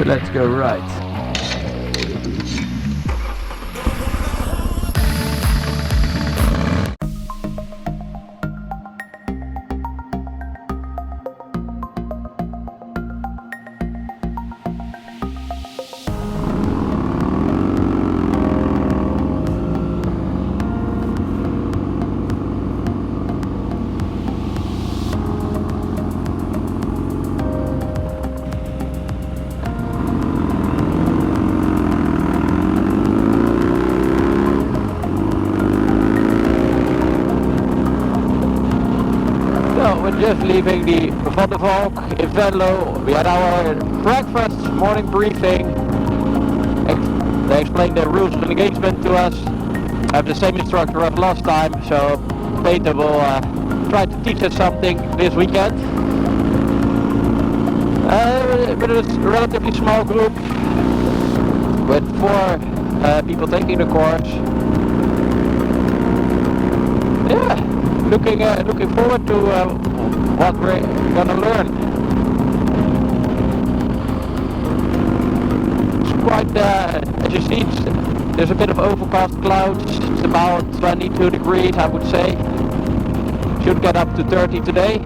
let's go right. Just leaving the Vondervalk in Venlo. We had our breakfast morning briefing. They explained the rules of engagement to us. I have the same instructor as last time, so Peter will try to teach us something this weekend. But it's a relatively small group with 4 people taking the course. Yeah, looking forward to what we're gonna learn. It's quite, as you see, there's a bit of overcast clouds. It's about 22 degrees, I would say. Should get up to 30 today,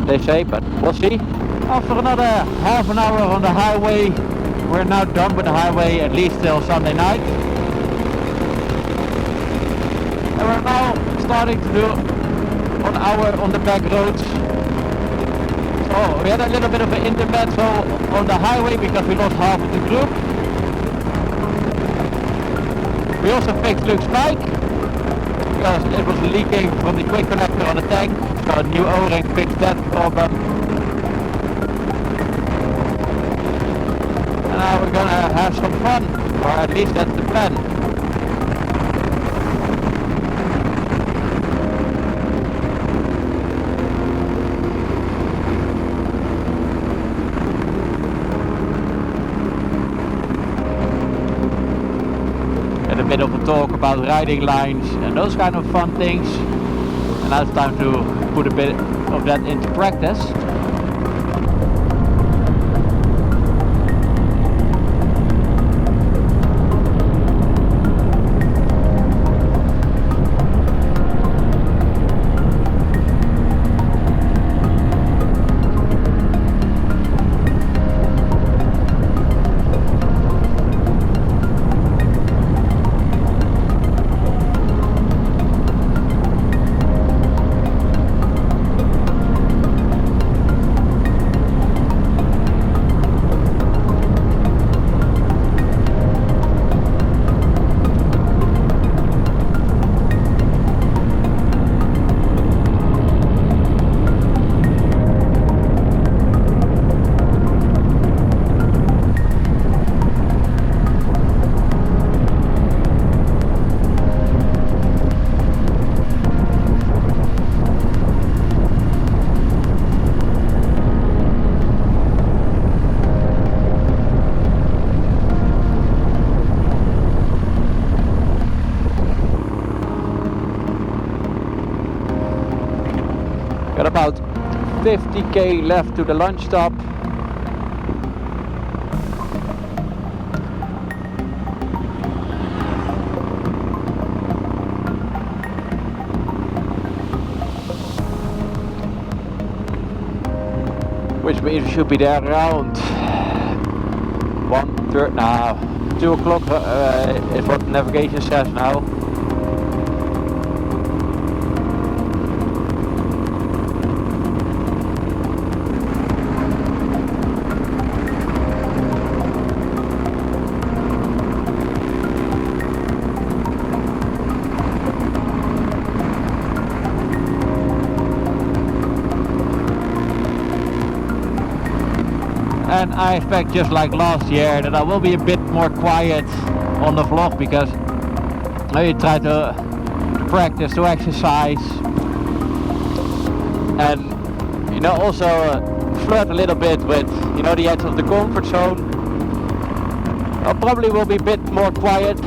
they say, but we'll see. After another half an hour on the highway, we're now done with the highway, at least till Sunday night. And we're now starting to do on the back roads. Oh, we had a little bit of an intermezzo on the highway because we lost half of the group. We also fixed Luke's bike because it was leaking from the quick connector on the tank. So a new O-ring fixed that problem. And now we're gonna have some fun, or at least that's the plan. A bit of a talk about riding lines and those kind of fun things, and now it's time to put a bit of that into practice. Got about 50k left to the Lunchstop. Which means we should be there around 1:30 now. 2 o'clock is what the navigation says now. And I expect, just like last year, that I will be a bit more quiet on the vlog because I try to practice, to exercise, and also flirt a little bit with the edge of the comfort zone. I probably will be a bit more quiet,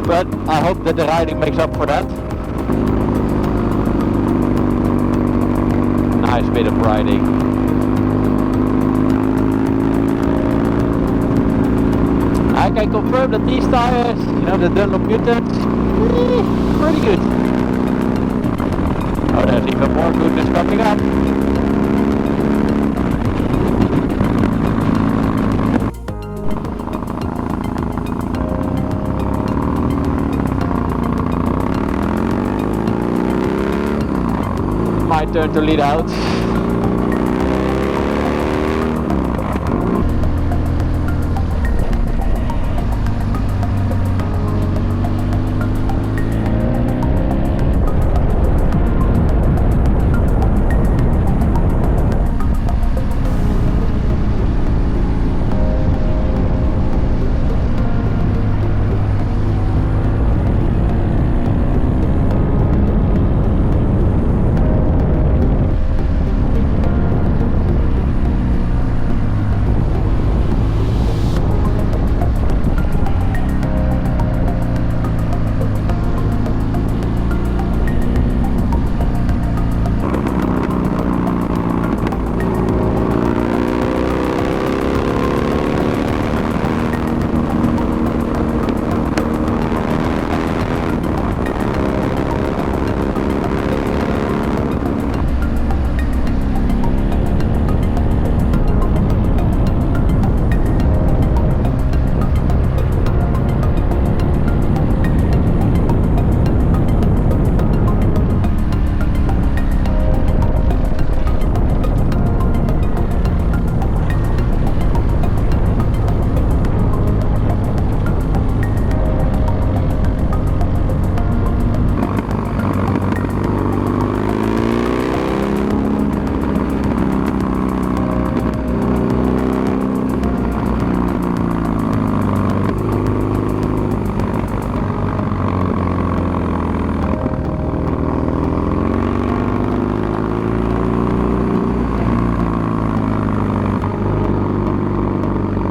but I hope that the riding makes up for that. Nice bit of riding. can confirm that these tires, you know, the Dunlop Mutants, pretty good. Oh, there's even more goodness coming up. My turn to lead out.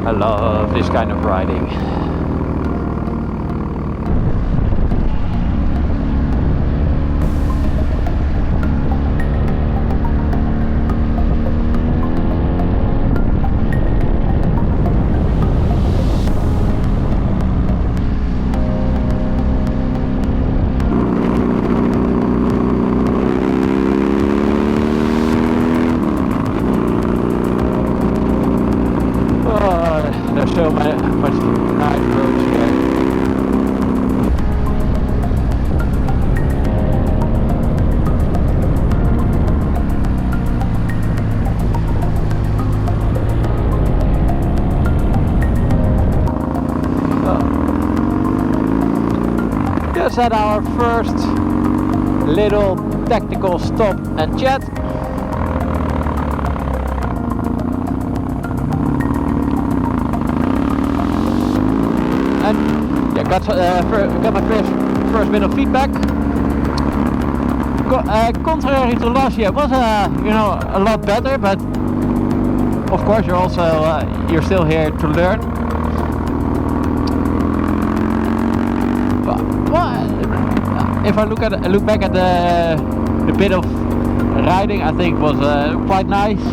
I love this kind of riding. There's so much nice roads here. Just had our first little technical stop and chat. Got my first bit of feedback. Contrary to last year, it was a lot better, but of course you're still here to learn. But if I look back at the bit of riding, I think was quite nice.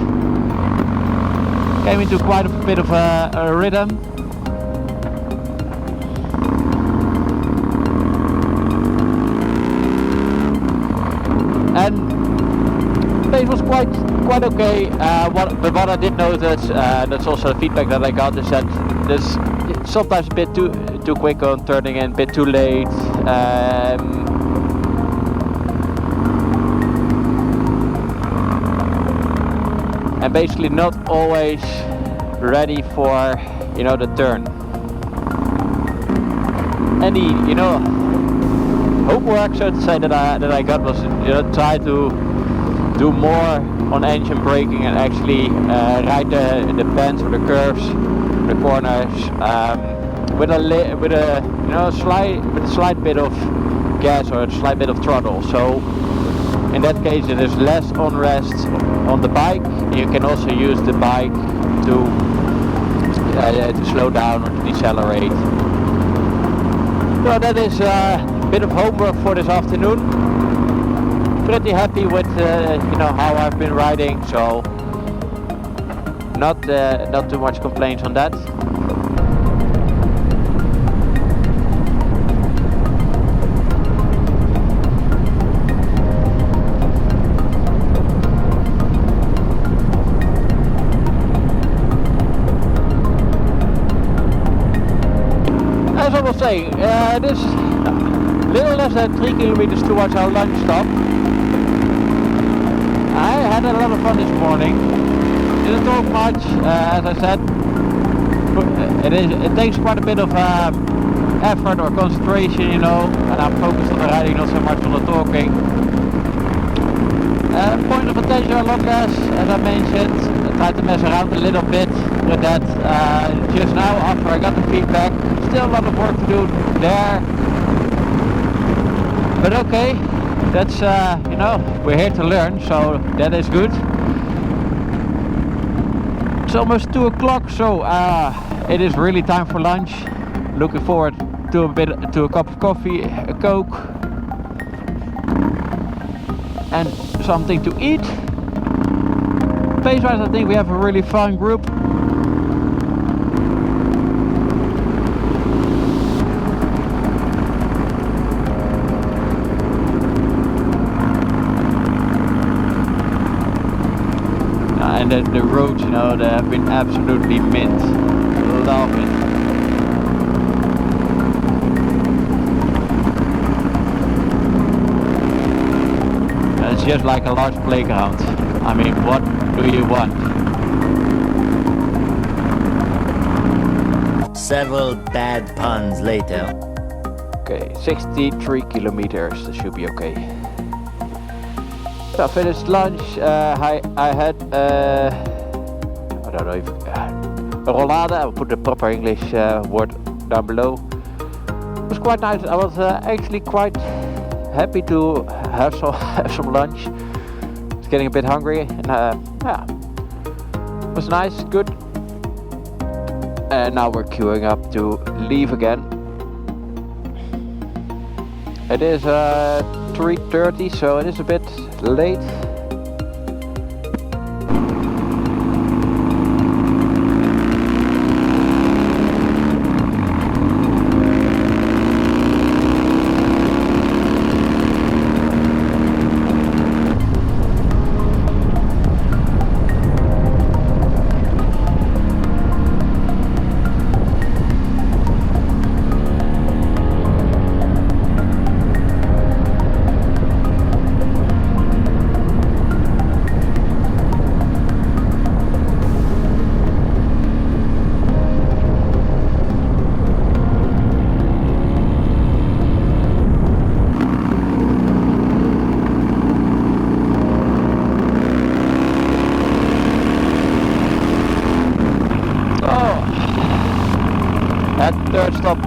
Came into quite a bit of a rhythm. And pace was quite okay. But what I did notice, that's also the feedback that I got, is that there's sometimes a bit too quick on turning in, a bit too late. And basically not always ready for the turn. Any homework, so to say, that I got was try to do more on engine braking and actually ride the bends or the curves, the corners with a slight bit of gas or a slight bit of throttle. So in that case it is less on rest on the bike. You can also use the bike to slow down or to decelerate. So that is a bit of homework for this afternoon. Pretty happy with how I've been riding, so not too much complaints on that. This is a little less than 3 kilometers towards our lunch stop. I had a lot of fun this morning. Didn't talk much, as I said. It takes quite a bit of effort or concentration, you know, and I'm focused on the riding, not so much on the talking. Point of attention a lot less, as I mentioned. I tried to mess around a little bit with that just now after I got the feedback. Still a lot of work to do there. But okay, that's, you know, we're here to learn, so that is good. It's almost 2 o'clock, so it is really time for lunch. Looking forward to a cup of coffee, a Coke, and something to eat. Pace-wise, I think we have a really fun group. And the roads, you know, they have been absolutely mint. Love it. And it's just like a large playground. I mean, what do you want? Several bad puns later. Okay, 63 kilometers. That should be okay. So I finished lunch. I had I don't know if a rollade. I'll put the proper English word down below. It was quite nice. I was actually quite happy to have some lunch. I was getting a bit hungry, and yeah, it was nice, good. And now we're queuing up to leave again. It is 3:30, so it is a bit late.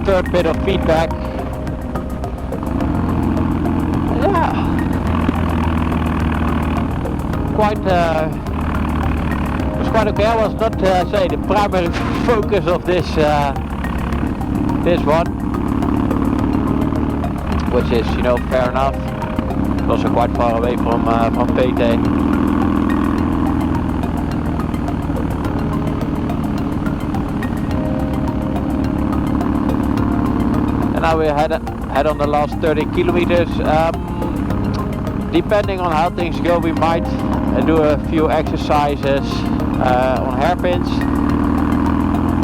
Third bit of feedback. Yeah, quite was quite okay. I was not say the primary focus of this one, which is, you know, fair enough. It's also quite far away from PT. Now we head on the last 30 kilometers. Depending on how things go, we might do a few exercises on hairpins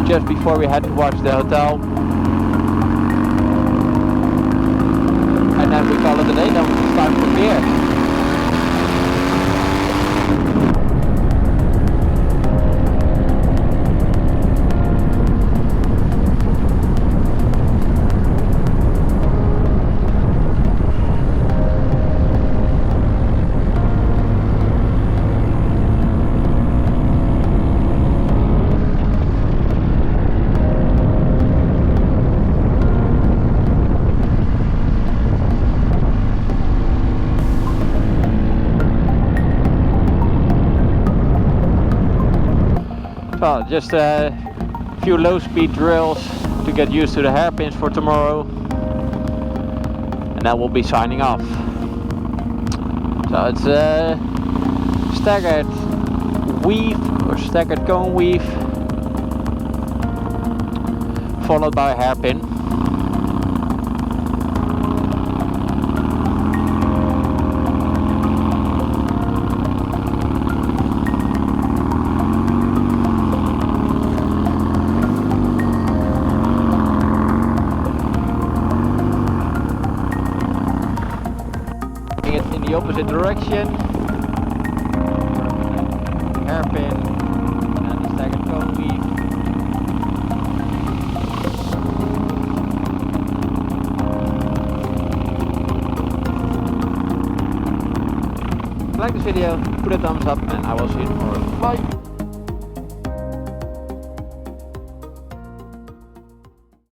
just before we head towards the hotel. And then we call it a day, then it's time for beer. Well, just a few low speed drills to get used to the hairpins for tomorrow, and then we'll be signing off. So it's a staggered weave or staggered cone weave followed by a hairpin. opposite direction. Hairpin and the staggered cone weave. If you like this video, put a thumbs up and I will see you tomorrow. Bye!